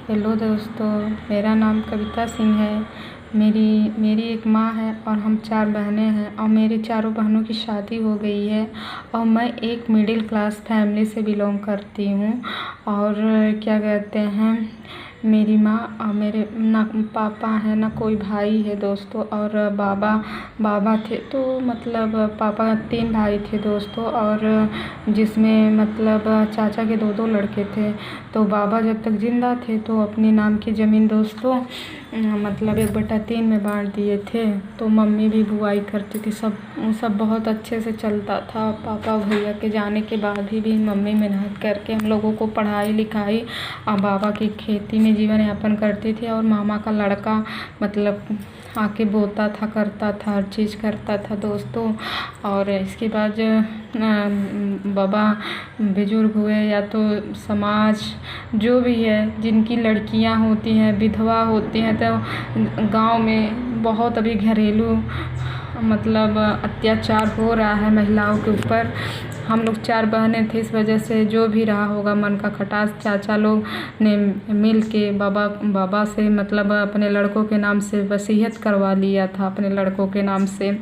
Hello दोस्तों, मेरा नाम कविता सिंह है। मेरी एक माँ है और हम 4 बहनें हैं और मेरी चारों बहनों की शादी हो गई है और मैं एक मिडिल क्लास फैमिली से बिलोंग करती हूँ। और क्या कहते हैं, मेरी माँ और मेरे ना पापा हैं ना कोई भाई है दोस्तों। और बाबा थे, तो मतलब पापा 3 भाई थे दोस्तों, और जिसमें मतलब चाचा के 2 लड़के थे। तो बाबा जब तक ज़िंदा थे तो अपने नाम की ज़मीन दोस्तों मतलब 1/3 में बांट दिए थे। तो मम्मी भी बुआई करती थी, सब बहुत अच्छे से चलता था। पापा भैया के जाने के बाद भी मम्मी मेहनत करके हम लोगों को पढ़ाई लिखाई और बाबा की खेती में जीवन यापन करती थी। और मामा का लड़का मतलब आके बोता था, करता था, हर चीज़ करता था दोस्तों। और इसके बाद बाबा बुजुर्ग हुए या तो समाज जो भी है, जिनकी लड़कियां होती हैं, विधवा होती हैं, तो गांव में बहुत अभी घरेलू मतलब अत्याचार हो रहा है महिलाओं के ऊपर। हम लोग 4 बहनें थे, इस वजह से जो भी रहा होगा मन का खटास चाचा लोग ने मिल के बाबा से मतलब अपने लड़कों के नाम से वसीयत करवा लिया था अपने लड़कों के नाम से।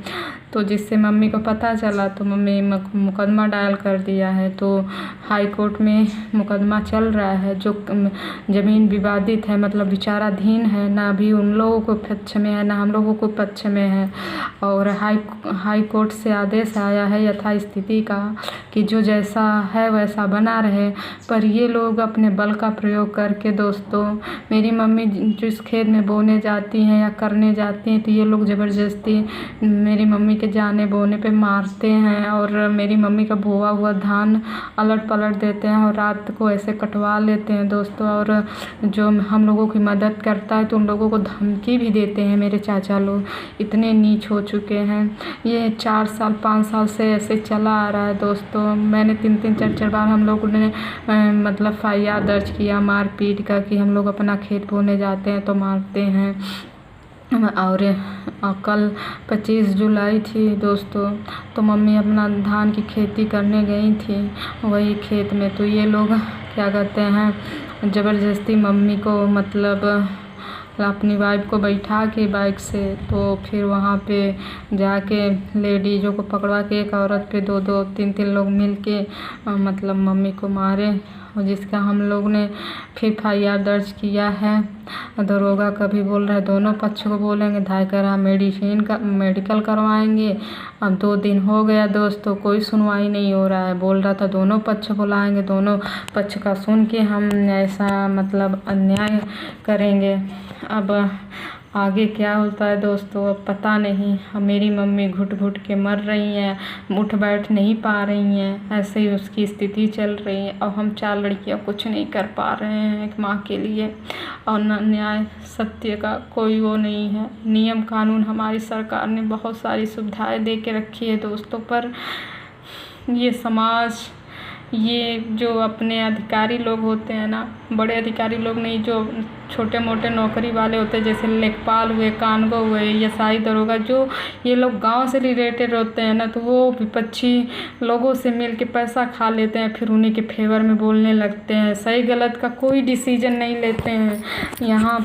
तो जिससे मम्मी को पता चला तो मम्मी मुकदमा डायल कर दिया है। तो हाई कोर्ट में मुकदमा चल रहा है। जो ज़मीन विवादित है मतलब विचाराधीन है, ना अभी उन लोगों को पक्ष में है ना हम लोगों को पक्ष में है। और हाई कोर्ट से आदेश आया है यथा स्थिति का कि जो जैसा है वैसा बना रहे। पर ये लोग अपने बल का प्रयोग करके दोस्तों, मेरी मम्मी जिस खेत में बोने जाती हैं या करने जाती हैं तो ये लोग ज़बरदस्ती मेरी मम्मी के जाने बोने पे मारते हैं। और मेरी मम्मी का बोआ हुआ धान अलट पलट देते हैं और रात को ऐसे कटवा लेते हैं दोस्तों। और जो हम लोगों की मदद करता है तो उन लोगों को धमकी भी देते हैं। मेरे चाचा लोग इतने नीच हो चुके हैं। ये 4 साल 5 साल से ऐसे चला आ रहा है दोस्तों। मैंने 3-3 4-4 बार हम लोगों ने मतलब FIR दर्ज किया मारपीट का कि हम लोग अपना खेत बोने जाते हैं तो मारते हैं। और कल 25 जुलाई थी दोस्तों, तो मम्मी अपना धान की खेती करने गई थी वही खेत में। तो ये लोग क्या कहते हैं, ज़बरदस्ती मम्मी को मतलब अपनी वाइफ को बैठा के बाइक से, तो फिर वहाँ पे जाके लेडीज़ों को पकड़वा के एक औरत पे 2-2 3-3 लोग मिल के मतलब मम्मी को मारे। और जिसका हम लोग ने फिर FIR दर्ज किया है। दरोगा कभी बोल रहा है दोनों पक्ष को बोलेंगे 2.5 ग्राम मेडिकल करवाएंगे। अब 2 दिन हो गया दोस्तों, कोई सुनवाई नहीं हो रहा है। बोल रहा था दोनों पक्ष बुलाएंगे, दोनों पक्ष का सुन के हम ऐसा मतलब अन्याय करेंगे। अब आगे क्या होता है दोस्तों अब पता नहीं। अब मेरी मम्मी घुट घुट के मर रही हैं, उठ बैठ नहीं पा रही हैं, ऐसे ही उसकी स्थिति चल रही है। और हम 4 लड़कियां कुछ नहीं कर पा रहे हैं एक माँ के लिए। और न्याय सत्य का कोई वो नहीं है। नियम कानून हमारी सरकार ने बहुत सारी सुविधाएं दे के रखी है दोस्तों, पर ये समाज, ये जो अपने अधिकारी लोग होते हैं ना, बड़े अधिकारी लोग नहीं, जो छोटे मोटे नौकरी वाले होते हैं जैसे लेखपाल हुए, कानगो हुए, एएसआई, दरोगा, जो ये लोग गांव से रिलेटेड होते हैं ना, तो वो विपक्षी लोगों से मिल के पैसा खा लेते हैं, फिर उन्हीं के फेवर में बोलने लगते हैं। सही गलत का कोई डिसीजन नहीं लेते हैं। यहाँ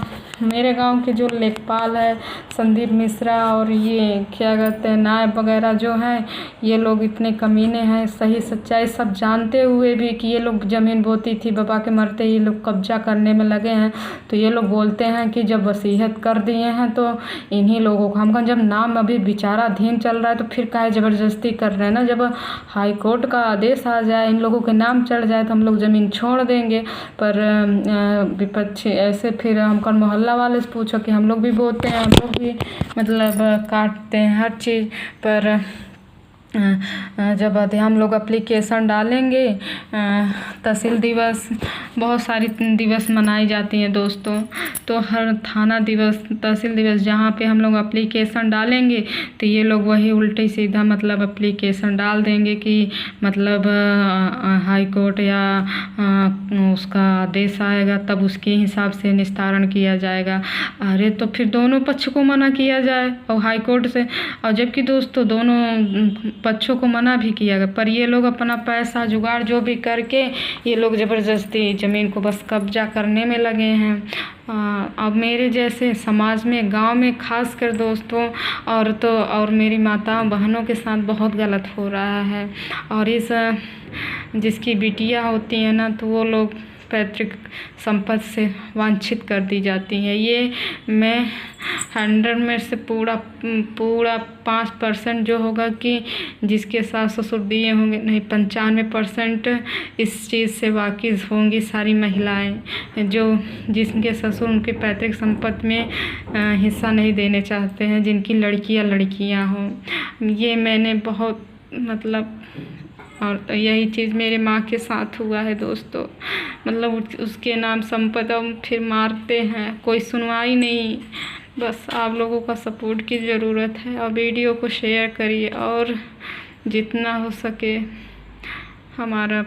मेरे गांव के जो लेखपाल है संदीप मिश्रा और ये क्या कहते हैं नायब वगैरह जो हैं, ये लोग इतने कमीने हैं। सही सच्चाई सब जानते हुए भी कि ये लोग ज़मीन बोती थी, बाबा के मरते ही लोग कब्जा करने में लगे हैं। तो ये लोग बोलते हैं कि जब वसीयत कर दिए हैं तो इन्हीं लोगों को, हमका जब नाम अभी विचाराधीन चल रहा है तो फिर काहे ज़बरदस्ती कर रहे हैं ना। जब हाई कोर्ट का आदेश आ जाए, इन लोगों के नाम चढ़ जाए तो हम लोग ज़मीन छोड़ देंगे। पर विपक्षी ऐसे फिर हमका मोहल्ला वाले से पूछो कि हम लोग भी बोते हैं, हम लोग भी मतलब काटते हैं हर चीज़। पर जब हम लोग एप्लीकेशन डालेंगे, तहसील दिवस, बहुत सारी दिवस मनाई जाती हैं दोस्तों। तो हर थाना दिवस, तहसील दिवस जहाँ पे हम लोग एप्लीकेशन डालेंगे तो ये लोग वही उल्टे सीधा मतलब एप्लीकेशन डाल देंगे कि मतलब हाई कोर्ट या उसका आदेश आएगा तब उसके हिसाब से निस्तारण किया जाएगा। अरे तो फिर दोनों पक्ष को मना किया जाए और हाई कोर्ट से। और जबकि दोस्तों दोनों बच्चों को मना भी किया गया, पर ये लोग अपना पैसा जुगाड़ जो भी करके ये लोग ज़बरदस्ती ज़मीन को बस कब्जा करने में लगे हैं। अब मेरे जैसे समाज में, गांव में खासकर दोस्तों, औरतों और मेरी माताओं बहनों के साथ बहुत गलत हो रहा है। और इस जिसकी बिटिया होती है ना, तो वो लोग पैतृक संपत्ति से वांछित कर दी जाती है। ये मैं 100 में से पूरा 5% जो होगा कि जिसके सास ससुर दिए होंगे, नहीं 95% इस चीज़ से वाकिफ़ होंगी सारी महिलाएं जो जिनके ससुर उनके पैतृक संपत्ति में हिस्सा नहीं देने चाहते हैं, जिनकी लड़कियां हों। ये मैंने बहुत मतलब, और तो यही चीज़ मेरे माँ के साथ हुआ है दोस्तों। मतलब उसके नाम संपत्ति फिर मारते हैं, कोई सुनवाई नहीं। बस आप लोगों का सपोर्ट की ज़रूरत है, और वीडियो को शेयर करिए और जितना हो सके हमारा